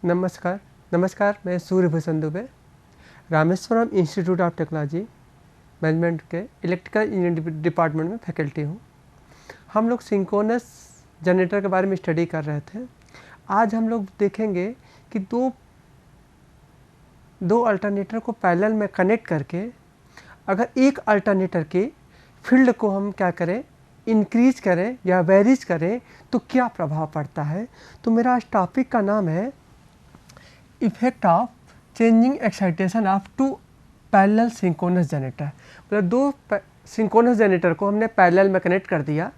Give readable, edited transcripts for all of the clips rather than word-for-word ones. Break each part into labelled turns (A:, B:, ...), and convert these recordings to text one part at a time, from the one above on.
A: नमस्कार, मैं Suryabhushan Dubey, Rameshwaram institute of technology management के इलेक्ट्रिकल इंजीनियरिंग डिपार्टमेंट में फैकल्टी हूँ। हम लोग सिंक्रोनस जनरेटर के बारे में स्टडी कर रहे थे। आज हम लोग देखेंगे कि दो अल्टरनेटर को पैरेलल में कनेक्ट करके अगर एक अल्टरनेटर के फील्ड को हम क्या करें, इंक्रीज करें या वेरीज करें तो क्या प्रभाव पड़ता है। तो मेरा आज टॉपिक का नाम है effect of changing excitation of two parallel synchronous generator. मतलब दो सिंक्रोनस जनरेटर को हमने पैरेलल में कनेक्ट कर दिया।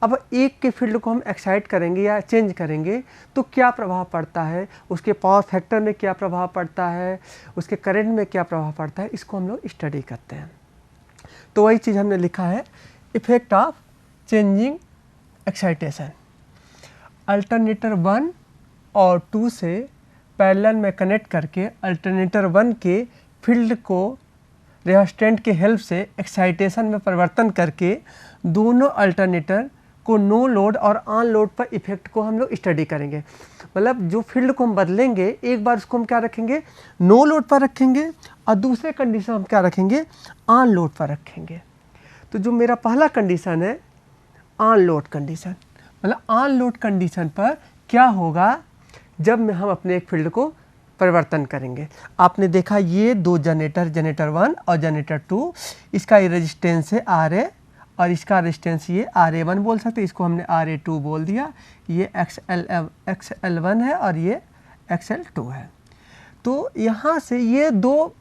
A: अब एक के फील्ड को हम एक्साइट करेंगे या चेंज करेंगे तो क्या प्रभाव पड़ता है, उसके पावर फैक्टर में क्या प्रभाव पड़ता है, उसके करंट में क्या प्रभाव पड़ता है, इसको हम लोग स्टडी करते हैं। तो वही चीज़ हमने लिखा है, effect of changing excitation. Alternator 1 और 2 से पैरेलल में कनेक्ट करके अल्टरनेटर 1 के फील्ड को रेजिस्टेंट के हेल्प से एक्साइटेशन में परिवर्तन करके दोनों अल्टरनेटर को नो लोड और ऑन लोड पर इफेक्ट को हम लोग स्टडी करेंगे। मतलब जो फील्ड को हम बदलेंगे, एक बार उसको हम क्या रखेंगे, नो लोड पर रखेंगे और दूसरे कंडीशन हम क्या रखेंगे, ऑन लोड पर रखेंगे। तो जो मेरा पहला कंडीशन है ऑन लोड कंडीशन, मतलब ऑन लोड कंडीशन पर क्या होगा जब हम अपने एक फील्ड को परिवर्तन करेंगे। आपने देखा ये दो जनरेटर 1 और जनरेटर 2, इसका ये रेजिस्टेंस है RA और इसका रेजिस्टेंस ये RA1 बोल सकते हैं, इसको हमने RA2 बोल दिया। ये XL1 है और ये XL2 है। तो यहाँ से ये दो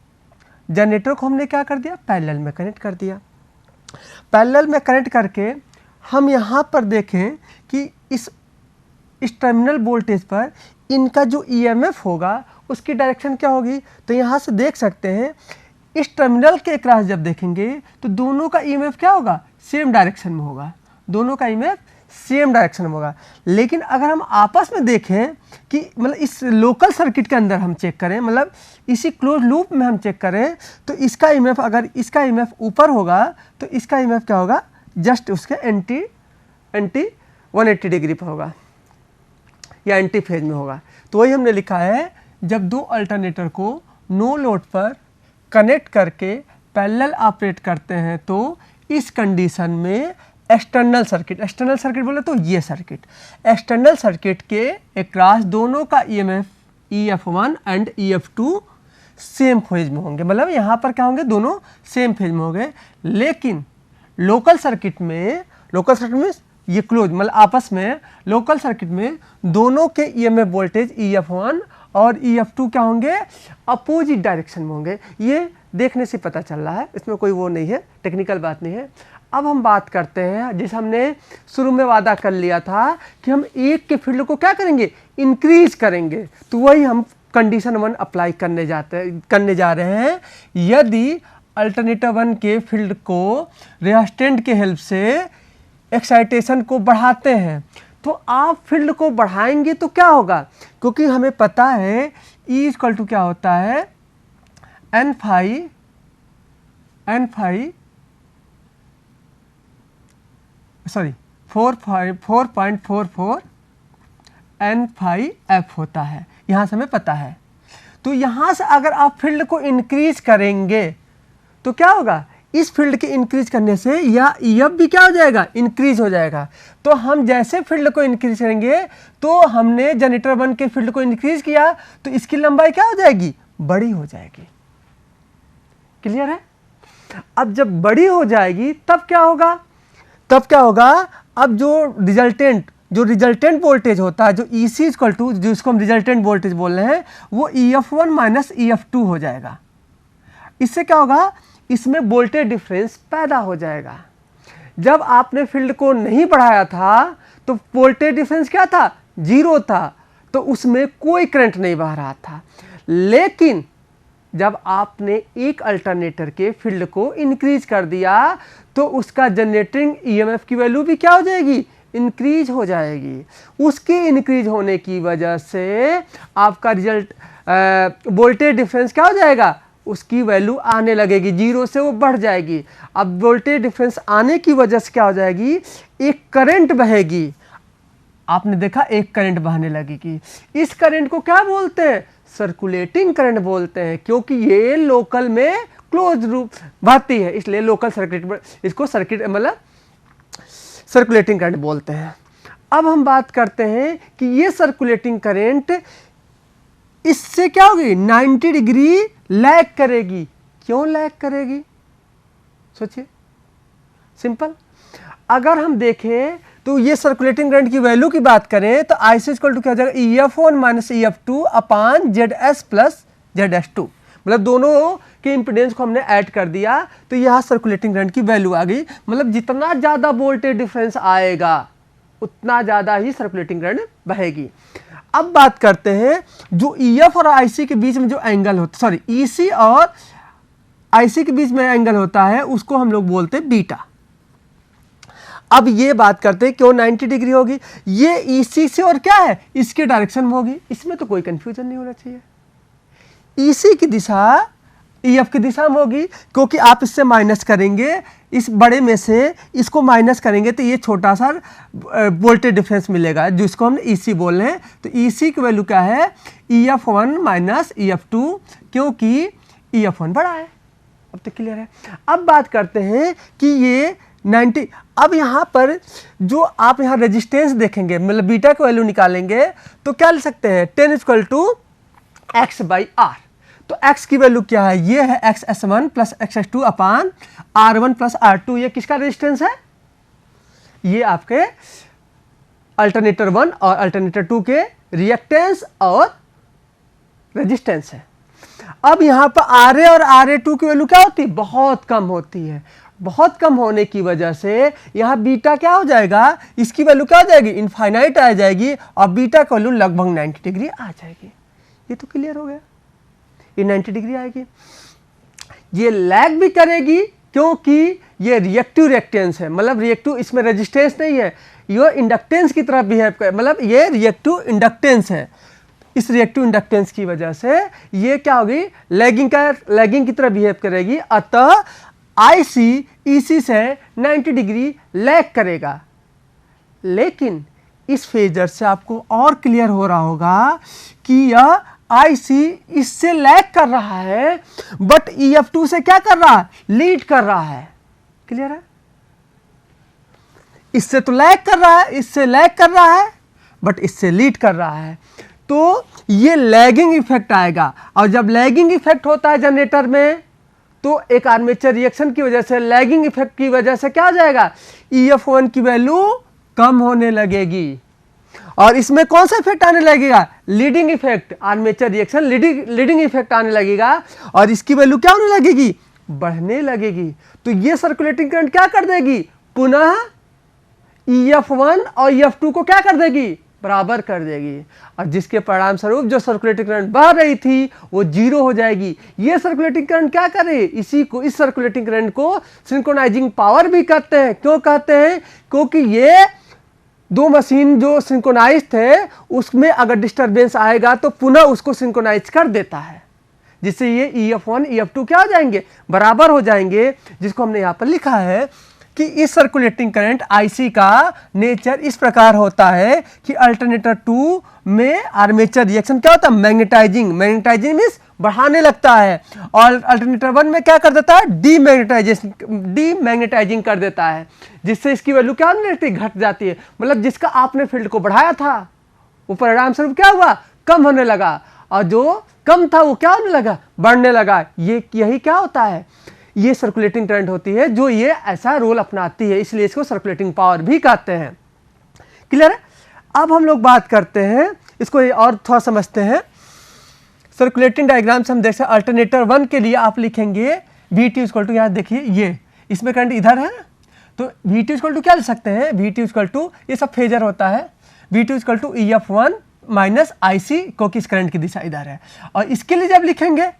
A: जनरेटर को हमने क्या कर दिया, पैरेलल में कनेक्ट कर दिया। पैरेलल में कनेक्ट करके हम यहाँ पर देखें कि इस टर्मिनल वोल्टेज पर इनका जो EMF होगा उसकी डायरेक्शन क्या होगी। तो यहाँ से देख सकते हैं इस टर्मिनल के क्रॉस जब देखेंगे तो दोनों का EMF क्या होगा, सेम डायरेक्शन में होगा, दोनों का EMF सेम डायरेक्शन में होगा। लेकिन अगर हम आपस में देखें कि मतलब इस लोकल सर्किट के अंदर हम चेक करें, मतलब इसी क्लोज लूप में हम चेक करें तो इसका EMF, अगर इसका EMF ऊपर होगा तो इसका EMF क्या होगा, जस्ट उसके एंटी 180 डिग्री पर होगा या एंटी फेज में होगा। तो वही हमने लिखा है, जब दो अल्टरनेटर को नो लोड पर कनेक्ट करके पैरेलल ऑपरेट करते हैं तो इस कंडीशन में एक्सटर्नल सर्किट बोले तो ये सर्किट, एक्सटर्नल सर्किट के अक्रॉस दोनों का EMF EF1 and EF2 same phase में होंगे। मतलब यहाँ पर क्या होंगे, दोनों सेम फेज में होंगे। लेकिन लोकल सर्किट में ये क्लोज, मतलब आपस में लोकल सर्किट में दोनों के EMF वोल्टेज EF1 और EF2 क्या होंगे, अपोजिट डायरेक्शन में होंगे। ये देखने से पता चल रहा है, इसमें कोई वो नहीं है, टेक्निकल बात नहीं है। अब हम बात करते हैं, जैसे हमने शुरू में वादा कर लिया था कि हम एक के फील्ड को क्या करेंगे, इंक्रीज करेंगे। तो वही हम कंडीशन 1 अप्लाई करने जा रहे हैं। यदि अल्टरनेटर 1 के फील्ड को रेजिस्टेंट के हेल्प से एक्साइटेशन को बढ़ाते हैं तो आप फील्ड को बढ़ाएंगे तो क्या होगा, क्योंकि हमें पता है E इक्वल टू क्या होता है, N phi 4.44 N phi F होता है, यहाँ से हमें पता है। तो यहाँ से अगर आप फील्ड को इंक्रीज करेंगे तो क्या होगा, इस फील्ड के इंक्रीज करने से या EF भी क्या हो जाएगा, इंक्रीज हो जाएगा। तो हम जैसे फील्ड को इंक्रीज करेंगे तो हमने जनरेटर 1 के फील्ड को इंक्रीज किया तो इसकी लंबाई क्या हो जाएगी, बड़ी हो जाएगी। क्लियर है। अब जब बड़ी हो जाएगी तब क्या होगा, अब जो रिजल्टेंट वोल्टेज होता है, जो EC इक्वल टू, जिसको हम रिजल्टेंट वोल्टेज बोल रहे हैं, वो EF1 माइनस EF2 हो जाएगा। इससे क्या होगा, इसमें वोल्टेज डिफरेंस पैदा हो जाएगा। जब आपने फील्ड को नहीं बढ़ाया था तो वोल्टेज डिफरेंस क्या था, 0 था, तो उसमें कोई करंट नहीं बह रहा था। लेकिन जब आपने एक अल्टरनेटर के फील्ड को इंक्रीज कर दिया तो उसका जनरेटिंग EMF की वैल्यू भी क्या हो जाएगी, इंक्रीज हो जाएगी। उसके इंक्रीज होने की वजह से आपका वोल्टेज डिफरेंस क्या हो जाएगा, उसकी वैल्यू आने लगेगी, 0 से वो बढ़ जाएगी। अब वोल्टेज डिफरेंस आने की वजह से क्या हो जाएगी, एक करंट बहेगी। आपने देखा एक करंट बहने लगेगी। इस करंट को क्या बोलते हैं? सर्कुलेटिंग करंट बोलते हैं, क्योंकि ये लोकल में क्लोज रूप बहती है, इसलिए लोकल सर्किट, इसको सर्किट मतलब सर्कुलेटिंग करंट बोलते हैं। अब हम बात करते हैं कि ये सर्कुलेटिंग करंट इससे क्या होगी? 90 डिग्री लैग करेगी। क्यों लैग करेगी? सोचिए, सिंपल। अगर हम देखें तो ये सर्कुलेटिंग करंट की वैल्यू की बात करें तो IC इक्वल टू क्या हो जाएगा? EF1 माइनस EF2 अपान ZS प्लस ZS2, मतलब दोनों के इंपिडेंस को हमने ऐड कर दिया तो यह सर्कुलेटिंग करंट की वैल्यू आ गई। मतलब जितना ज़्यादा वोल्टेज डिफरेंस आएगा उतना ज़्यादा ही सर्कुलेटिंग करंट बहेगी। अब बात करते हैं जो EF और IC के बीच में जो एंगल होता, सॉरी EC और IC के बीच में एंगल होता है उसको हम लोग बोलते हैं बीटा। अब ये बात करते हैं क्यों 90 डिग्री होगी? ये EC से और क्या है? इसके डायरेक्शन में होगी। इसमें तो कोई कंफ्यूजन नहीं होना चाहिए। EC की दिशा EF की दिशा में होगी, क्योंकि आप इससे माइनस करेंगे, इस बड़े में से इसको माइनस करेंगे तो ये छोटा सा वोल्टेज डिफरेंस मिलेगा, जिसको हम EC बोल रहे हैं। तो EC की वैल्यू क्या है? EF1 माइनस EF2, क्योंकि EF1 बड़ा है। अब तो क्लियर है। अब बात करते हैं कि ये 90, अब यहाँ पर जो आप यहाँ रेजिस्टेंस देखेंगे, मतलब बीटा की वैल्यू निकालेंगे तो क्या ले सकते हैं? 10 इक्वल टू x/r। तो x की वैल्यू क्या है? ये है xs1 प्लस xs2 अपान r1 प्लस r2। ये किसका रेजिस्टेंस है? ये आपके अल्टरनेटर 1 और अल्टरनेटर 2 के रिएक्टेंस और रेजिस्टेंस है। अब यहाँ पर RA और RA2 की वैल्यू क्या होती है? बहुत कम होती है। बहुत कम होने की वजह से यहाँ बीटा क्या हो जाएगा? इसकी वैल्यू क्या हो जाएगी? इनफाइनाइट आ जाएगी और बीटा की वैल्यू लगभग 90 डिग्री आ जाएगी। ये तो क्लियर हो गया, ये 90 डिग्री आएगी। ये लैग भी करेगी क्योंकि ये रिएक्टिव रिएक्टेंस है, मतलब रिएक्टिव, इसमें रेजिस्टेंस नहीं है, ये इंडक्टेंस की तरह बिहेव कर, मतलब ये रिएक्टिव इंडक्टेंस है। इस रिएक्टिव इंडक्टेंस की वजह से ये क्या होगी? लैगिंग की तरह बिहेव करेगी। अतः IC EC से 90 डिग्री लैग करेगा। लेकिन इस फेजर से आपको और क्लियर हो रहा होगा कि यह IC इससे लैग कर रहा है, बट EF2 से क्या कर रहा है? लीड कर रहा है। क्लियर है? इससे तो लैग कर रहा है, इससे लैग कर रहा है, बट इससे लीड कर रहा है। तो ये लैगिंग इफेक्ट आएगा, और जब लैगिंग इफेक्ट होता है जनरेटर में तो एक आर्मेचर रिएक्शन की वजह से, लैगिंग इफेक्ट की वजह से क्या हो जाएगा? EF1 की वैल्यू कम होने लगेगी। और इसमें कौन सा इफेक्ट आने लगेगा? Leading effect. Armature reaction leading effect आने लगेगा और इसकी वैल्यू क्या होने लगेगी? बढ़ने लगेगी। तो ये सर्कुलेटिंग करंट क्या कर देगी? पुनः EF1 और EF2 को क्या कर देगी? बराबर कर देगी, और जिसके परिणाम स्वरूप जो सर्कुलेटिंग करंट बह रही थी वो जीरो हो जाएगी। ये सर्कुलेटिंग करंट क्या करे? इस सर्कुलेटिंग करंट को सिंक्रोनाइजिंग पावर भी कहते हैं। क्यों कहते हैं? क्योंकि ये दो मशीन जो सिंक्रोनाइज थे उसमें अगर डिस्टरबेंस आएगा तो पुनः उसको सिंक्रोनाइज कर देता है, जिससे ये EF1 EF2 क्या हो जाएंगे? बराबर हो जाएंगे। जिसको हमने यहाँ पर लिखा है कि इस सर्कुलेटिंग करंट IC का नेचर इस प्रकार होता है कि अल्टरनेटर 2 में आर्मेचर रिएक्शन क्या होता है? मैग्नेटाइजिंग मीन्स बढ़ाने लगता है, और अल्टरनेटर 1 में क्या कर देता है? डीमैग्नेटाइजिंग कर देता है, जिससे इसकी वैल्यू क्या होने लगती है? घट जाती है। मतलब जिसका आपने फील्ड को बढ़ाया था वो परिणाम स्वरूप क्या हुआ? कम होने लगा, और जो कम था वो क्या होने लगा? बढ़ने लगा। यही क्या होता है? ये सर्कुलेटिंग करंट होती है जो ये ऐसा रोल अपनाती है, इसलिए इसको सर्कुलेटिंग पावर भी कहते हैं। क्लियर है? अब हम लोग बात करते हैं इसको और थोड़ा समझते हैं। सर्कुलेटिंग डायग्राम से हम देख सकते हैं अल्टरनेटर 1 के लिए आप लिखेंगे VT इक्वल टू, यहाँ देखिए ये इसमें करंट इधर है ना, तो VT इक्वल टू क्या लिख सकते हैं? VT इक्वल टू, ये सब फेजर होता है, VT equal to EF1 minus IC, क्योंकि इस करंट की दिशा इधर है। और इसके लिए जब लिखेंगे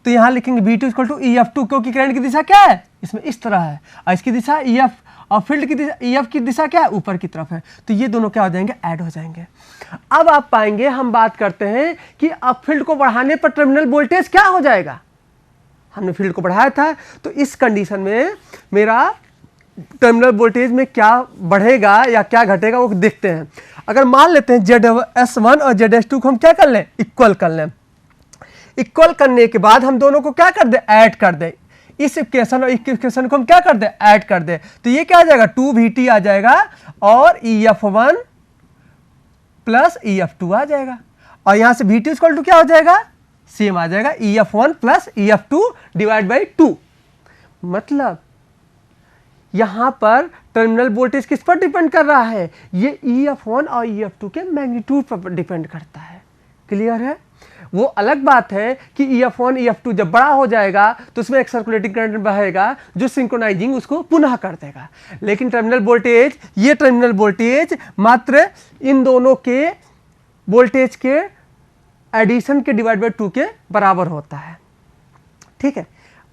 A: तो यहाँ लिखेंगे VT इक्वल टू EF2, क्योंकि करंट की दिशा क्या है? इसमें इस तरह है, और इसकी दिशा EF, और फील्ड की दिशा EF की दिशा क्या है? ऊपर की तरफ है। तो ये दोनों क्या हो जाएंगे? ऐड हो जाएंगे। अब आप पाएंगे, हम बात करते हैं कि अब फील्ड को बढ़ाने पर टर्मिनल वोल्टेज क्या हो जाएगा? हमने फील्ड को बढ़ाया था, तो इस कंडीशन में मेरा टर्मिनल वोल्टेज में क्या बढ़ेगा या क्या घटेगा वो देखते हैं। अगर मान लेते हैं ZS1 और ZS2 को हम क्या कर लें, इक्वल कर लें। इक्वल करने के बाद हम दोनों को क्या कर दें, ऐड कर दें। इस इक्वेशन और इक्वेशन को हम क्या कर दें, ऐड कर दें। तो ये क्या आ जाएगा, 2VT आ जाएगा और EF1 प्लस EF2 आ जाएगा। और यहां से VT इक्वल टू क्या हो जाएगा, सेम आ जाएगा, EF1 plus EF2 divide by 2। मतलब यहां पर टर्मिनल वोल्टेज किस पर डिपेंड कर रहा है, ये EF1 और EF2 के मैग्नीट्यूड पर डिपेंड करता है। क्लियर है। वो अलग बात है कि EF1 EF2 जब बड़ा हो जाएगा तो उसमें एक सर्कुलेटिंग करंट बहेगा जो सिंक्रोनाइजिंग उसको पुनः कर देगा। लेकिन टर्मिनल वोल्टेज, ये टर्मिनल वोल्टेज मात्र इन दोनों के वोल्टेज के एडिशन के डिवाइड बाई 2 के बराबर होता है। ठीक है।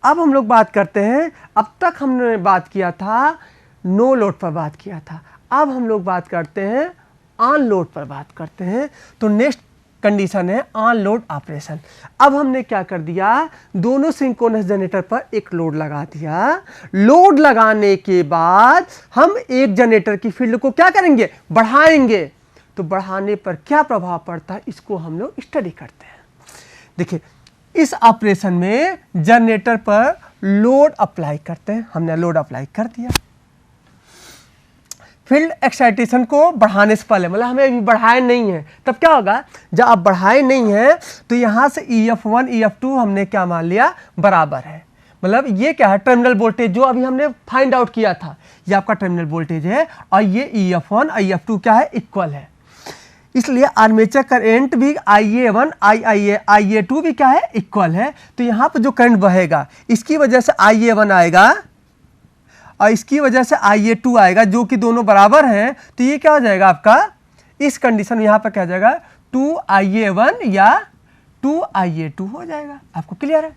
A: अब हम लोग बात करते हैं, अब तक हमने बात किया था नो लोड पर बात किया था, अब हम लोग बात करते हैं ऑन लोड पर बात करते हैं। तो नेक्स्ट कंडीशन है ऑन लोड ऑपरेशन। अब हमने क्या कर दिया, दोनों सिंक्रोनस जनरेटर पर एक लोड लगा दिया। लोड लगाने के बाद हम एक जनरेटर की फील्ड को क्या करेंगे, बढ़ाएंगे। तो बढ़ाने पर क्या प्रभाव पड़ता है इसको हम लोग स्टडी करते हैं। देखिए, इस ऑपरेशन में जनरेटर पर लोड अप्लाई करते हैं। हमने लोड अप्लाई कर दिया। फील्ड एक्साइटेशन को बढ़ाने से पहले, मतलब हमें अभी बढ़ाए नहीं है, तब क्या होगा, जब आप बढ़ाए नहीं है तो यहां से EF1 EF2 हमने क्या मान लिया, बराबर है। मतलब ये क्या है, टर्मिनल वोल्टेज जो अभी हमने फाइंड आउट किया था, ये आपका टर्मिनल वोल्टेज है और ये EF1 और EF2 क्या है, इक्वल है। इसलिए आर्मेचर करंट भी IA1 IA2 भी क्या है, इक्वल है। तो यहां पर जो करंट बहेगा इसकी वजह से IA1 आएगा और इसकी वजह से IA2 आएगा, जो कि दोनों बराबर हैं। तो ये क्या हो जाएगा आपका, इस कंडीशन में यहां पर क्या हो जाएगा, 2IA1 या 2IA2 हो जाएगा। आपको क्लियर है।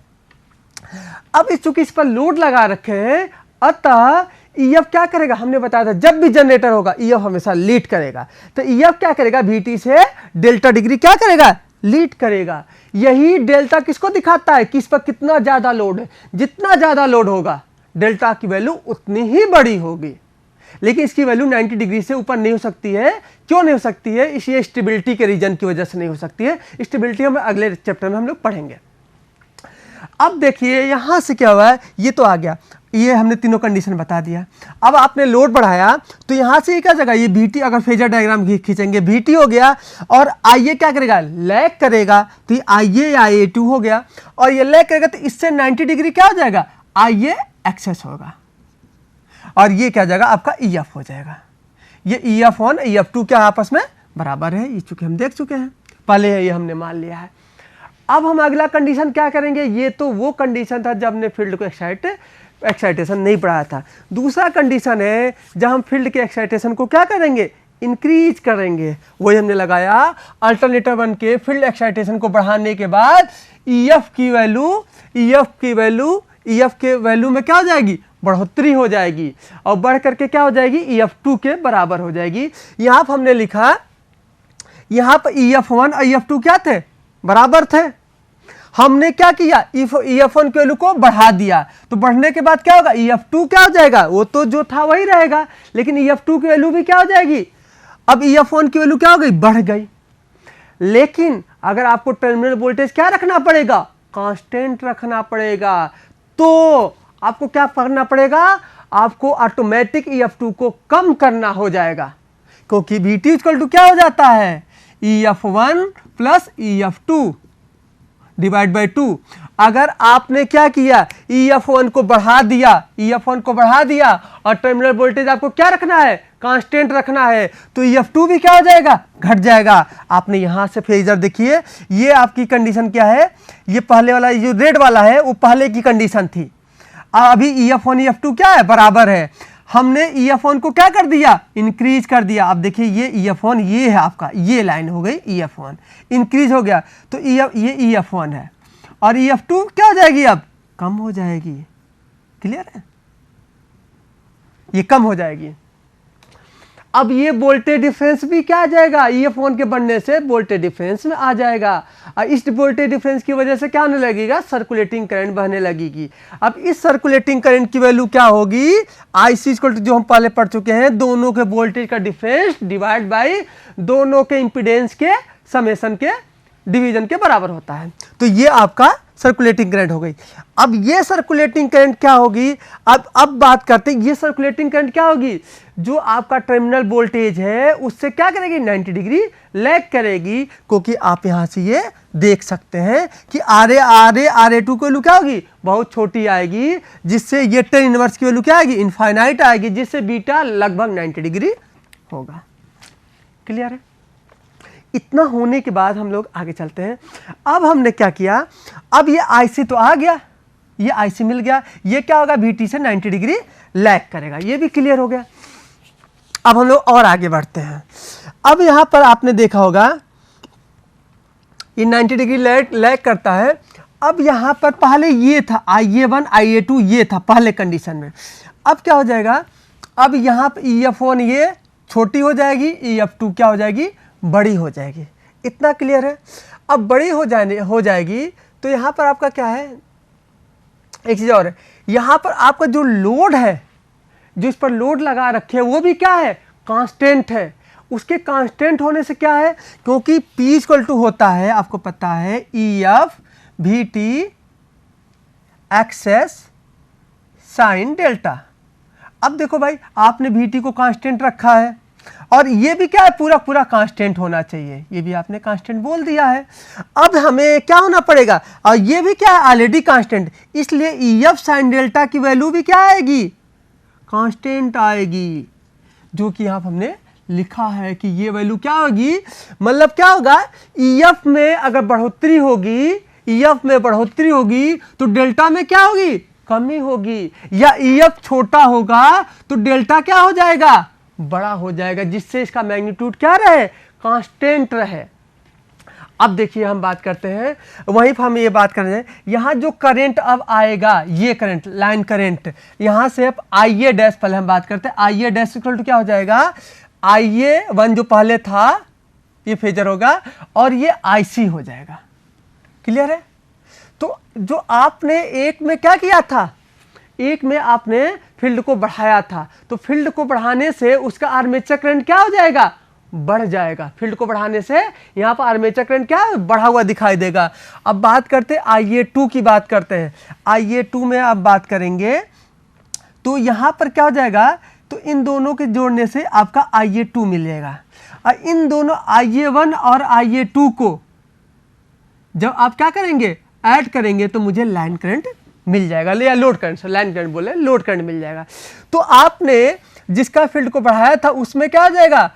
A: अब इस चूंकि इस पर लोड लगा रखे हैं, अतः EF क्या करेगा, हमने बताया था जब भी जनरेटर होगा EF हमेशा लीड करेगा। तो EF क्या करेगा, VT से डेल्टा डिग्री क्या करेगा, लीड करेगा। यही डेल्टा किसको दिखाता है कि इस पर कितना ज्यादा लोड है। जितना ज्यादा लोड होगा डेल्टा की वैल्यू उतनी ही बड़ी होगी, लेकिन इसकी वैल्यू 90 डिग्री से ऊपर नहीं हो सकती है। क्यों नहीं हो सकती है, इसलिए स्टेबिलिटी के रीजन की वजह से नहीं हो सकती है। स्टेबिलिटी हम अगले चैप्टर में हम लोग पढ़ेंगे। अब देखिए यहां से क्या हुआ है, ये तो आ गया, ये हमने तीनों कंडीशन बता दिया। अब आपने लोड बढ़ाया तो यहां से ये क्या जगह, ये VT, अगर फेजर डायग्राम खींचेंगे VT हो गया और IA क्या करेगा, लैग करेगा। तो ये IA या IA2 हो गया और ये लैग करेगा तो इससे 90 डिग्री क्या हो जाएगा, IA एक्सेस होगा और ये क्या जाएगा आपका EF हो जाएगा। ये EF1 EF2 क्या आपस में बराबर है, ये चूंकि हम देख चुके हैं पहले है, ये हमने मान लिया है। अब हम अगला कंडीशन क्या करेंगे, ये तो वो कंडीशन था जब हमने फील्ड को एक्साइटेशन नहीं बढ़ाया था। दूसरा कंडीशन है जब हम फील्ड के एक्साइटेशन को क्या करेंगे, इंक्रीज करेंगे। वही हमने लगाया, अल्टरनेटर 1 के फील्ड एक्साइटेशन को बढ़ाने के बाद EF के वैल्यू में क्या हो जाएगी, बढ़ोतरी हो जाएगी और बढ़ करके क्या हो जाएगी, EF2 के बराबर हो जाएगी। यहां पर हमने लिखा, यहां पर EF1 और EF2 क्या थे, बराबर थे। हमने क्या किया, EF1 के वैल्यू को बढ़ा दिया। तो बढ़ने के बाद क्या होगा, EF2 क्या हो जाएगा, वो तो जो था वही रहेगा, लेकिन EF2 की वैल्यू भी क्या हो जाएगी, अब EF1 की वैल्यू क्या हो गई, बढ़ गई। लेकिन अगर आपको टर्मिनल वोल्टेज क्या रखना पड़ेगा, कांस्टेंट रखना पड़ेगा। तो आपको क्या करना पड़ेगा, आपको ऑटोमेटिक EF2 को कम करना हो जाएगा, क्योंकि VT इक्वल टू क्या हो जाता है, EF1 plus EF2 divide by 2। अगर आपने क्या किया, EF1 को बढ़ा दिया और टर्मिनल वोल्टेज आपको क्या रखना है, कांस्टेंट रखना है, तो EF2 भी क्या हो जाएगा, घट जाएगा। आपने यहां से फेजर देखिए, ये आपकी कंडीशन क्या है, ये पहले वाला जो रेड वाला है वो पहले की कंडीशन थी। अभी EF1 EF2 क्या है, बराबर है। हमने EF1 को क्या कर दिया, इंक्रीज कर दिया। अब देखिए ये EF1, ये है आपका, ये लाइन हो गई EF1, इंक्रीज हो गया। तो ये EF1 है और EF2 क्या हो जाएगी, अब कम हो जाएगी। क्लियर है, ये कम हो जाएगी। अब ये वोल्टेज डिफरेंस भी क्या आ जाएगा, ईएफ वन के बढ़ने से वोल्टेज डिफरेंस में आ जाएगा। और इस वोल्टेज डिफरेंस की वजह से क्या होने लगेगा, सर्कुलेटिंग करंट बहने लगेगी। अब इस सर्कुलेटिंग करंट की वैल्यू क्या होगी, आईसी इक्वल टू जो हम पहले पढ़ चुके हैं, दोनों के वोल्टेज का डिफरेंस डिवाइड बाई दोनों के इंपीडेंस के समेशन के डिवीजन के बराबर होता है। तो ये आपका सर्कुलेटिंग करंट हो गई। अब ये सर्कुलेटिंग करंट क्या होगी, अब बात करते हैं ये सर्कुलेटिंग करंट क्या होगी, जो आपका टर्मिनल वोल्टेज है उससे क्या करेगी, 90 डिग्री लैग करेगी। क्योंकि आप यहां से ये देख सकते हैं कि RA2 की वैल्यू क्या होगी, बहुत छोटी आएगी, जिससे ये tan इनवर्स की वैल्यू क्या आएगी, इनफाइनाइट आएगी, जिससे बीटा लगभग 90 डिग्री होगा। क्लियर है। इतना होने के बाद हम लोग आगे चलते हैं। अब हमने क्या किया, अब ये आईसी तो आ गया, ये आईसी मिल गया, ये क्या होगा, VT से 90 डिग्री लैग करेगा, ये भी क्लियर हो गया। अब हम लोग और आगे बढ़ते हैं। अब यहां पर आपने देखा होगा ये 90 डिग्री लैग करता है। अब यहां पर पहले ये था IA1 IA2, ये था पहले कंडीशन में। अब क्या हो जाएगा, अब यहां पर EF1 ये छोटी हो जाएगी, EF2 क्या हो जाएगी, बड़ी हो जाएगी। इतना क्लियर है। अब बड़ी हो जाएगी तो यहां पर आपका क्या है, एक चीज और है, यहां पर आपका जो लोड है, जो इस पर लोड लगा रखे है, वो भी क्या है, कांस्टेंट है। उसके कांस्टेंट होने से क्या है, क्योंकि P इक्वल टू होता है, आपको पता है, EF VT XS sine delta. अब देखो भाई, आपने VT को कांस्टेंट रखा है और ये भी क्या है, पूरा कांस्टेंट होना चाहिए, ये भी आपने कांस्टेंट बोल दिया है। अब हमें क्या होना पड़ेगा, और ये भी क्या है, ऑलरेडी कांस्टेंट, इसलिए EF साइन डेल्टा की वैल्यू भी क्या आएगी, कांस्टेंट आएगी, जो कि यहाँ हमने लिखा है कि ये वैल्यू क्या होगी, मतलब क्या होगा, EF में अगर बढ़ोतरी होगी, EF में बढ़ोतरी होगी तो डेल्टा में क्या होगी, कमी होगी, या EF छोटा होगा तो डेल्टा क्या हो जाएगा, बड़ा हो जाएगा, जिससे इसका मैग्नीट्यूड क्या रहे, कांस्टेंट रहे। अब देखिए हम बात करते हैं, वहीं पर हम ये बात कर रहे हैं, यहाँ जो करंट अब आएगा, ये करंट लाइन करंट, यहाँ से अब IA डैश, पहले हम बात करते हैं, IA डैश इक्वल टू क्या हो जाएगा, IA1 जो पहले था ये फेजर होगा और ये IC हो जाएगा। क्लियर है। तो जो आपने एक में क्या किया था, एक में आपने फील्ड को बढ़ाया था, तो फील्ड को बढ़ाने से उसका आर्मेचर करंट क्या हो जाएगा, बढ़ जाएगा। फील्ड को बढ़ाने से यहाँ पर आर्मेचर करंट क्या बढ़ा हुआ दिखाई देगा। अब बात करते हैं IA2 की, बात करते हैं IA2 में आप बात करेंगे तो यहाँ पर क्या हो जाएगा, तो इन दोनों के जोड़ने से आपका IA2 मिल जाएगा। और इन दोनों IA1 और IA2 को जब आप क्या करेंगे, ऐड करेंगे, तो मुझे लाइन करंट मिल जाएगा, या लोड करंट, लाइन करंट बोले, लोड करंट मिल जाएगा। तो आपने जिसका फील्ड को बढ़ाया था उसमें क्या हो जाएगा,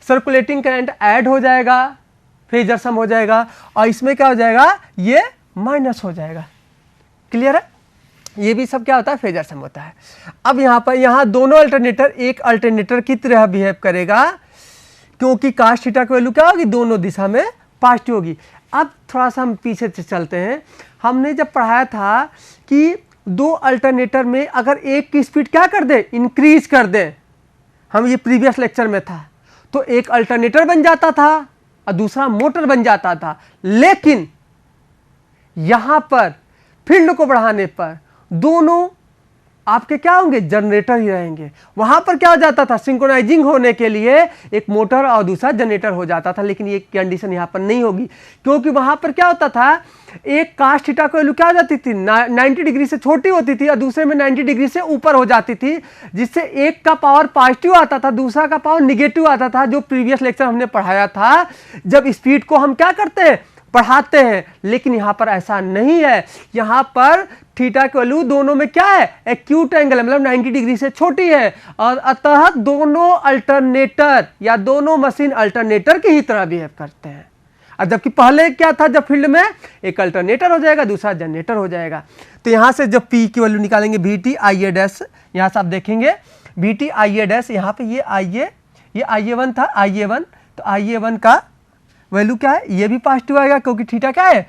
A: सर्कुलेटिंग करंट ऐड हो जाएगा, फेजर सम हो जाएगा, और इसमें क्या हो जाएगा, ये माइनस हो जाएगा। क्लियर है। ये भी सब क्या होता है, फेजर सम होता है। अब यहाँ पर दोनों अल्टरनेटर एक अल्टरनेटर की तरह बिहेव करेगा, क्योंकि कास्ट थीटा की वैल्यू क्या होगी, दोनों दिशा में पॉजिटिव होगी। अब थोड़ा सा हम पीछे से चलते हैं। हमने जब पढ़ाया था कि दो अल्टरनेटर में अगर एक की स्पीड क्या कर दे, इंक्रीज कर दे, हम ये प्रीवियस लेक्चर में था, तो एक अल्टरनेटर बन जाता था और दूसरा मोटर बन जाता था। लेकिन यहां पर फील्ड को बढ़ाने पर दोनों आपके क्या होंगे, जनरेटर ही रहेंगे। वहां पर क्या हो जाता था, सिंक्रोनाइजिंग होने के लिए एक मोटर और दूसरा जनरेटर हो जाता था, लेकिन ये कंडीशन यहां पर नहीं होगी, क्योंकि वहां पर क्या होता था, एक कास्ट थीटा की वैल्यू क्या हो जाती थी, 90 डिग्री से छोटी होती थी और दूसरे में 90 डिग्री से ऊपर हो जाती थी, जिससे एक का पावर पॉजिटिव आता था, दूसरा का पावर निगेटिव आता था, जो प्रीवियस लेक्चर हमने पढ़ाया था। जब स्पीड को हम क्या करते हैं, बढ़ाते हैं, लेकिन यहां पर ऐसा नहीं है। यहां पर थीटा की वैल्यू दोनों में क्या है, एक्यूट एंगल है, मतलब 90 डिग्री से छोटी है, और अतः दोनों अल्टरनेटर या दोनों मशीन अल्टरनेटर की ही तरह बिहेव करते हैं। और जबकि पहले क्या था, जब फील्ड में एक अल्टरनेटर हो जाएगा, दूसरा जनरेटर हो जाएगा। तो यहां से जब P की वैल्यू निकालेंगे, VT IA डैश, यहां से आप देखेंगे VT IA डैश, यहां पे ये IA1 था, IA1, तो IA1 का वैल्यू क्या है, ये भी पॉजिटिव आएगा, क्योंकि थीटा क्या है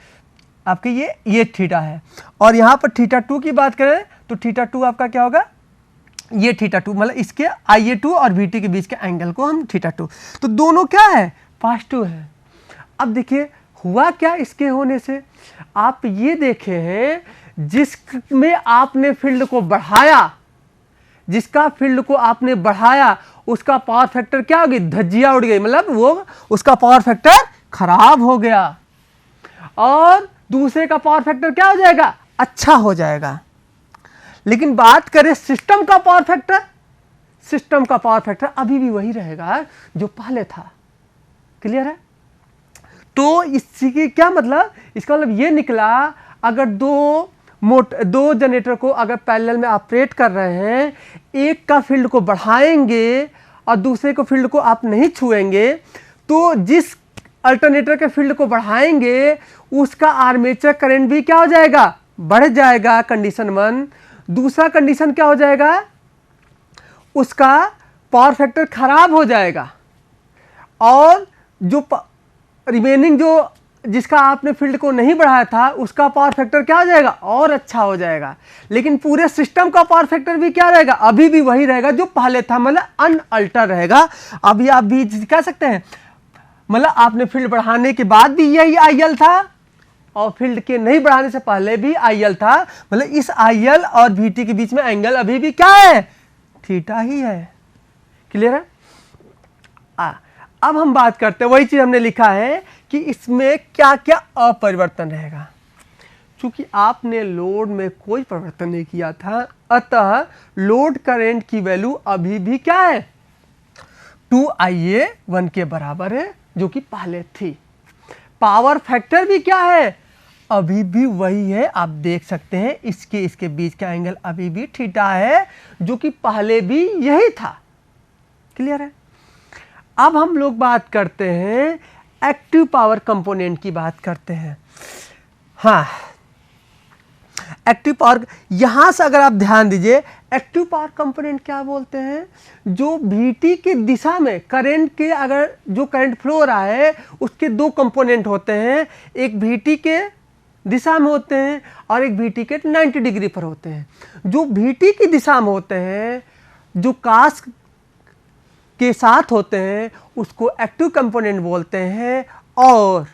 A: आपके, ये थीटा है। और यहाँ पर थीटा 2 की बात करें तो थीटा 2 आपका क्या होगा, ये θ2 मतलब इसके Ia2 और Vt के बीच के एंगल को हम θ2, तो दोनों क्या है, पॉजिटिव है। अब देखिए हुआ क्या इसके होने से, आप ये देखे हैं जिसमें आपने फील्ड को बढ़ाया, जिसका फील्ड को आपने बढ़ाया उसका पावर फैक्टर क्या हो गई, धज्जियां उड़ गई, मतलब वो उसका पावर फैक्टर खराब हो गया, और दूसरे का पावर फैक्टर क्या हो जाएगा, अच्छा हो जाएगा। लेकिन बात करें सिस्टम का पावर फैक्टर, सिस्टम का पावर फैक्टर अभी भी वही रहेगा जो पहले था। क्लियर है? तो इसकी क्या मतलब, इसका मतलब ये निकला अगर दो जनरेटर को अगर पैरेलल में ऑपरेट कर रहे हैं, एक का फील्ड को बढ़ाएंगे और दूसरे को फील्ड को आप नहीं छुएंगे, तो जिस अल्टरनेटर के फील्ड को बढ़ाएंगे उसका आर्मेचर करंट भी क्या हो जाएगा, बढ़ जाएगा, कंडीशन 1। दूसरा कंडीशन क्या हो जाएगा, उसका पावर फैक्टर खराब हो जाएगा, और जो रिमेनिंग जो जिसका आपने फील्ड को नहीं बढ़ाया था उसका पावर फैक्टर क्या हो जाएगा, और अच्छा हो जाएगा। लेकिन पूरे सिस्टम का पावर फैक्टर भी क्या रहेगा, अभी भी वही रहेगा जो पहले था, मतलब अनअल्टर रहेगा। अभी आप भी कह सकते हैं, मतलब आपने फील्ड बढ़ाने के बाद भी यही IL था और फील्ड के नहीं बढ़ाने से पहले भी IL था, मतलब इस IL और Vt के बीच में एंगल अभी भी क्या है, थीटा ही है। क्लियर है? अब हम बात करते हैं, वही चीज हमने लिखा है कि इसमें क्या क्या अपरिवर्तन रहेगा। चूंकि आपने लोड में कोई परिवर्तन नहीं किया था, अतः लोड करंट की वैल्यू अभी भी क्या है, 2Ia1 के बराबर है, जो कि पहले थी। पावर फैक्टर भी क्या है, अभी भी वही है। आप देख सकते हैं इसके बीच का एंगल अभी भी थीटा है, जो कि पहले भी यही था। क्लियर है? अब हम लोग बात करते हैं एक्टिव पावर कंपोनेंट की बात करते हैं। हाँ, एक्टिव पावर, यहां से अगर आप ध्यान दीजिए, एक्टिव पावर कंपोनेंट क्या बोलते हैं, जो Vt की दिशा में करंट के, अगर जो करंट फ्लो हो रहा है उसके दो कंपोनेंट होते हैं, एक Vt के दिशा में होते हैं और एक Vt के 90 डिग्री पर होते हैं। जो Vt की दिशा में होते हैं, जो कास के साथ होते हैं, उसको एक्टिव कंपोनेंट बोलते हैं, और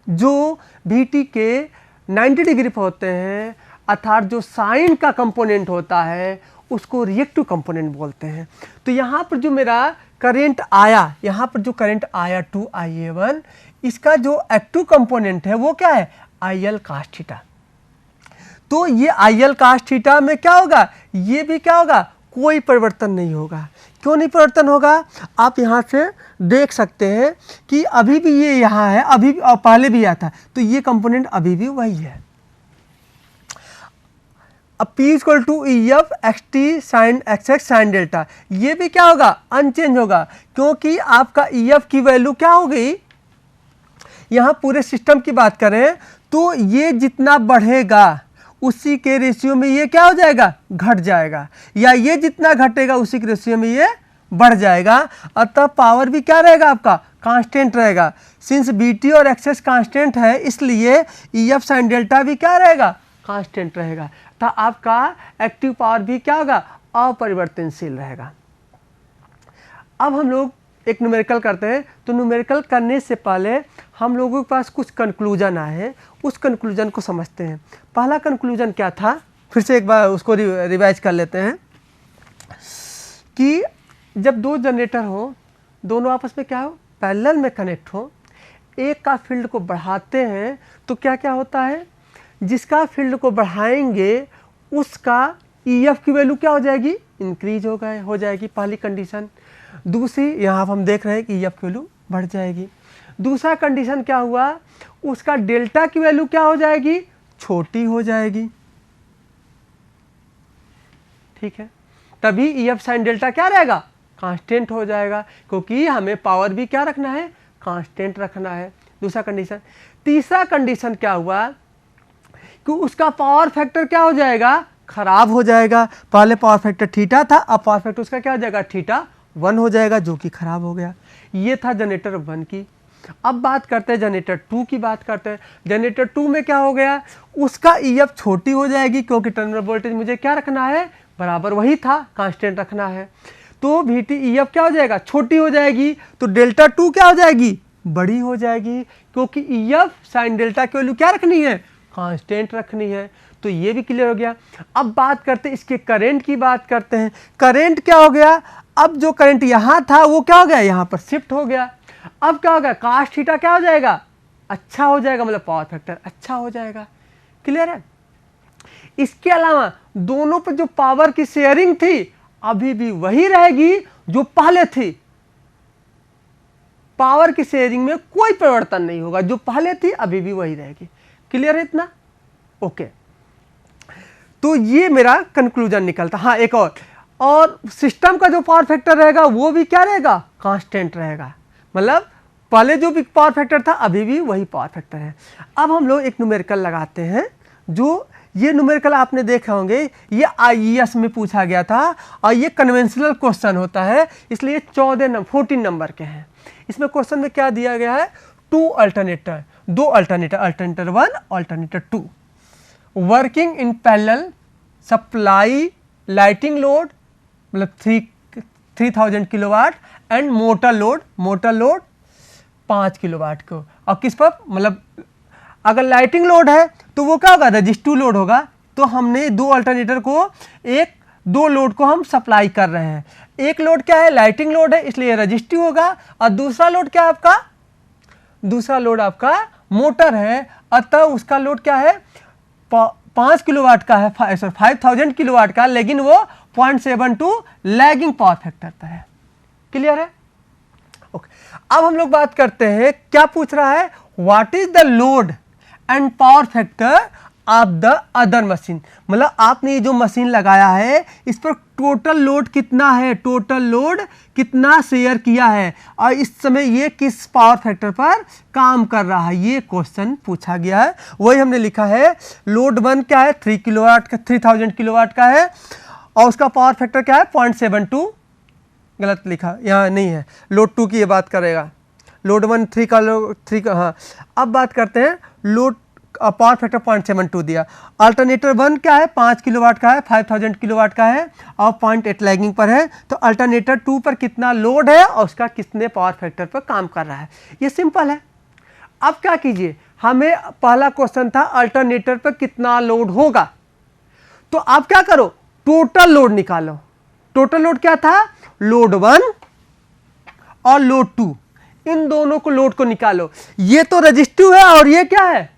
A: जो Vt के 90 डिग्री पर होते हैं, अर्थात जो साइन का कंपोनेंट होता है, उसको रिएक्टिव कंपोनेंट बोलते हैं। तो यहाँ पर जो मेरा करंट आया, यहाँ पर जो करंट आया 2Ia1, इसका जो एक्टिव कंपोनेंट है वो क्या है, IL cos थीटा। तो ये IL cos थीटा में क्या होगा, ये भी क्या होगा, कोई परिवर्तन नहीं होगा। क्यों नहीं परिवर्तन होगा, आप यहाँ से देख सकते हैं कि अभी भी ये यहाँ है, अभी भी, और पहले भी आया था, तो ये कंपोनेंट अभी भी वही है। अब P equal to EF XT sine XX sine delta, ये भी क्या होगा, अनचेंज होगा, क्योंकि आपका EF की वैल्यू क्या हो गई, यहाँ पूरे सिस्टम की बात करें तो ये जितना बढ़ेगा उसी के रेशियो में ये क्या हो जाएगा, घट जाएगा, या ये जितना घटेगा उसी के रेशियो में ये बढ़ जाएगा। अतः पावर भी क्या रहेगा, आपका कांस्टेंट रहेगा। सिंस Vt और XS कांस्टेंट है, इसलिए EF साइन डेल्टा भी क्या रहेगा, कांस्टेंट रहेगा। तो आपका एक्टिव पावर भी क्या होगा, अपरिवर्तनशील रहेगा। अब हम लोग एक न्यूमेरिकल करते हैं, तो न्यूमेरिकल करने से पहले हम लोगों के पास कुछ कंक्लूजन आए, उस कंक्लूजन को समझते हैं। पहला कंक्लूजन क्या था, फिर से एक बार उसको रिवाइज कर लेते हैं, कि जब दो जनरेटर हो, दोनों आपस में क्या हो, पैरेलल में कनेक्ट हो, एक का फील्ड को बढ़ाते हैं तो क्या क्या होता है, जिसका फील्ड को बढ़ाएंगे उसका EF की वैल्यू क्या हो जाएगी, इंक्रीज हो जाएगी, पहली कंडीशन। दूसरी, यहाँ हम देख रहे हैं कि EF की वैल्यू बढ़ जाएगी। दूसरा कंडीशन क्या हुआ, उसका डेल्टा की वैल्यू क्या हो जाएगी, छोटी हो जाएगी। ठीक है, तभी EF साइन डेल्टा क्या रहेगा, कांस्टेंट हो जाएगा, क्योंकि हमें पावर भी क्या रखना है, कांस्टेंट रखना है। दूसरा कंडीशन। तीसरा कंडीशन क्या हुआ कि उसका पावर फैक्टर क्या हो जाएगा, खराब हो जाएगा। पहले पावर फैक्टर थीटा था, अब पावर फैक्टर उसका क्या हो जाएगा, θ1 हो जाएगा, जो कि खराब हो गया। ये था जनरेटर 1 की। अब बात करते हैं जनरेटर 2 की बात करते हैं। जनरेटर 2 में क्या हो गया, उसका EF छोटी हो जाएगी, क्योंकि टर्मिनल वोल्टेज मुझे क्या रखना है, बराबर वही था, कांस्टेंट रखना है। तो VTEF क्या हो जाएगा, छोटी हो जाएगी, तो डेल्टा 2 क्या हो जाएगी, बड़ी हो जाएगी, क्योंकि EF साइन डेल्टा की वैल्यू क्या रखनी है, कांस्टेंट रखनी है। तो ये भी क्लियर हो गया। अब बात करते हैं इसके करंट की बात करते हैं। करंट क्या हो गया, अब जो करंट यहाँ था वो क्या हो गया, यहाँ पर शिफ्ट हो गया। अब क्या हो गया, कास्ट थीटा क्या हो जाएगा, अच्छा हो जाएगा, मतलब पावर फैक्टर अच्छा हो जाएगा। क्लियर है। इसके अलावा दोनों पर जो पावर की शेयरिंग थी अभी भी वही रहेगी जो पहले थी। पावर की शेयरिंग में कोई परिवर्तन नहीं होगा, जो पहले थी अभी भी वही रहेगी। क्लियर है इतना, ओके। तो ये मेरा कंक्लूजन निकलता। हाँ, एक और सिस्टम का जो पावर फैक्टर रहेगा वो भी क्या रहेगा, कांस्टेंट रहेगा, मतलब पहले जो भी पावर फैक्टर था अभी भी वही पावर फैक्टर है। अब हम लोग एक न्यूमेरिकल लगाते हैं, जो ये न्यूमेरिकल आपने देखे होंगे, ये IES में पूछा गया था और ये कन्वेंशनल क्वेश्चन होता है, इसलिए 14 नंबर के हैं। इसमें क्वेश्चन में क्या दिया गया है, दो alternator, alternator 1, alternator 2 working in parallel, supply lighting load मतलब 3000 kilowatt and motor load 5 kilowatt को। और किस पर, मतलब अगर लाइटिंग लोड है तो वो क्या होगा, रजिस्टिव लोड होगा। तो हमने दो अल्टरनेटर को, दो लोड को हम सप्लाई कर रहे हैं। एक लोड क्या है, लाइटिंग लोड है, इसलिए रजिस्टिव होगा, और दूसरा लोड क्या है आपका, दूसरा लोड आपका मोटर है, अतः उसका लोड क्या है, 5 किलोवाट का है, 5000 किलोवाट का, लेकिन वो 0.72 लैगिंग पावर फैक्टर पर है। क्लियर है, ओके। अब हम लोग बात करते हैं, क्या पूछ रहा है, what is the load and power factor of the other machine, मतलब आपने ये जो मशीन लगाया है इस पर टोटल लोड कितना है, टोटल लोड कितना शेयर किया है, और इस समय ये किस पावर फैक्टर पर काम कर रहा है, ये क्वेश्चन पूछा गया है। वही हमने लिखा है, लोड 1 क्या है, 3 किलोवाट का, 3000 किलोवाट का है, और उसका पावर फैक्टर क्या है, 0.72, गलत लिखा, यहाँ नहीं है, लोड 2 की ये बात करेगा, लोड 1 3 का, हाँ। अब बात करते हैं लोड, पावर फैक्टर 0.72 दिया। अल्टरनेटर 1 क्या है, 5 किलोवाट का है, 5000 किलोवाट का है, और 0.8 लैगिंग पर है। तो अल्टरनेटर 2 पर कितना लोड है और उसका कितने पावर फैक्टर पर काम कर रहा है, ये सिंपल है। अब क्या कीजिए, हमें पहला क्वेश्चन था अल्टरनेटर पर कितना लोड होगा, तो आप क्या करो, टोटल लोड निकालो। टोटल लोड क्या था, लोड 1 और लोड 2, इन दोनों को लोड को निकालो। ये तो रजिस्टिव है और ये क्या है,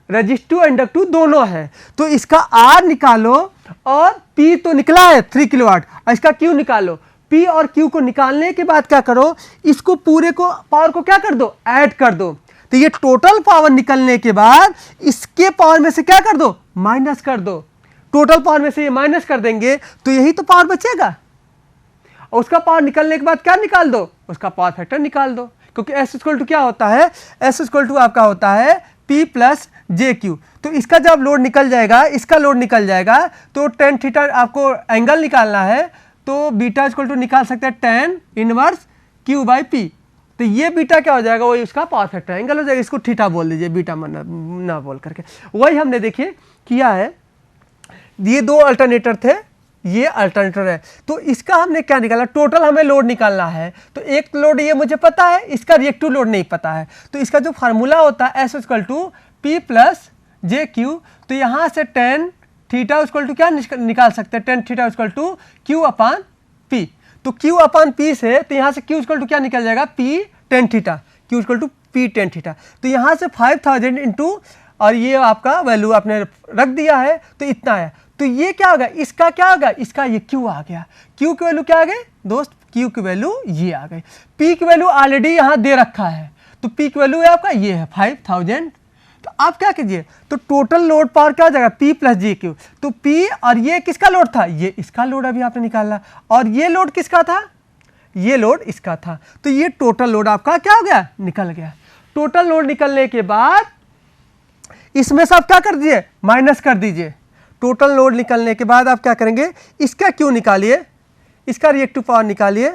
A: रजिस्टिव इंडक्टिव दोनों है, तो इसका R निकालो, और P तो निकला है 3 किलोवाट, और इसका Q निकालो। P और Q को निकालने के बाद क्या करो, इसको पूरे को पावर को क्या कर दो, ऐड कर दो। तो ये टोटल पावर निकलने के बाद इसके पावर में से क्या कर दो, माइनस कर दो। टोटल पावर में से ये माइनस कर देंगे तो यही तो पावर बचेगा, और उसका पावर निकलने के बाद क्या निकाल दो, उसका पावर फैक्टर निकाल दो, क्योंकि S इक्वल टू क्या होता है, S इक्वल टू आपका होता है P प्लस JQ। तो इसका जब लोड निकल जाएगा, इसका लोड निकल जाएगा, तो tan थीटा आपको एंगल निकालना है, तो बीटा इक्वल टू निकाल सकते हैं tan inverse Q by P। तो ये बीटा क्या हो जाएगा, वही उसका पावर फैक्टर एंगल हो जाएगा, इसको थीटा बोल दीजिए, बीटा ना बोल करके। वही हमने देखिए किया है, ये दो अल्टरनेटर थे, ये अल्टरनेटर है, तो इसका हमने क्या निकाला, टोटल हमें लोड निकालना है। तो एक लोड ये मुझे पता है, इसका रिएक्टिव लोड नहीं पता है, तो इसका जो फार्मूला होता है S equal to P plus JQ। तो यहाँ से tan थीटा इक्वल टू क्या निकाल सकते हैं, tan theta equal to Q upon P। तो Q अपान P से, तो यहाँ से Q इक्वल टू क्या निकल जाएगा, P tan theta, Q equal to P tan theta. तो यहाँ से 5000 इंटू, और ये आपका वैल्यू आपने रख दिया है, तो इतना है। तो ये क्या होगा, इसका क्या होगा, इसका ये Q आ गया। Q की वैल्यू क्या आ गई दोस्त, Q की वैल्यू ये आ गई। P की वैल्यू ऑलरेडी यहाँ दे रखा है, तो P की वैल्यू है आपका ये है 5000। तो आप क्या कीजिए, तो टोटल लोड पावर क्या हो जाएगा, P प्लस JQ। तो P, और ये किसका लोड था, ये इसका लोड अभी आपने निकाला, और ये लोड किसका था, ये लोड इसका था। तो ये टोटल लोड आपका क्या हो गया, निकल गया। टोटल लोड निकलने के बाद इसमें सब क्या कर दीजिए, माइनस कर दीजिए। टोटल लोड निकलने के बाद आप क्या करेंगे, इसका Q निकालिए, इसका रिएक्टिव पावर निकालिए।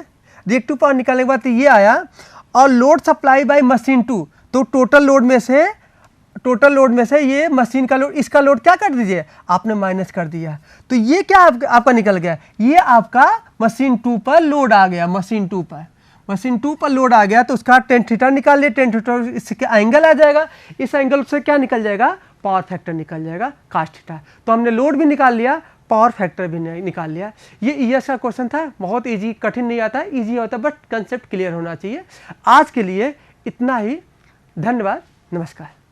A: रिएक्टिव पावर निकालने के बाद ये आया, और लोड सप्लाई बाय मशीन 2, तो टोटल लोड में से टोटल लोड में से ये मशीन का लोड, इसका लोड क्या कर दीजिए, आपने माइनस कर दिया, तो ये क्या आपका निकल गया, ये आपका मशीन 2 पर लोड आ गया, मशीन 2 पर लोड आ गया, तो उसका टेन थीटा निकाल लिया, टेन थीटा इसके एंगल आ जाएगा, इस एंगल से क्या निकल जाएगा, पावर फैक्टर निकल जाएगा cos थीटा। तो हमने लोड भी निकाल लिया, पावर फैक्टर भी निकाल लिया। ये ईएस का क्वेश्चन था, बहुत इजी, कठिन नहीं आता, इजी होता, बट कंसेप्ट क्लियर होना चाहिए। आज के लिए इतना ही, धन्यवाद, नमस्कार।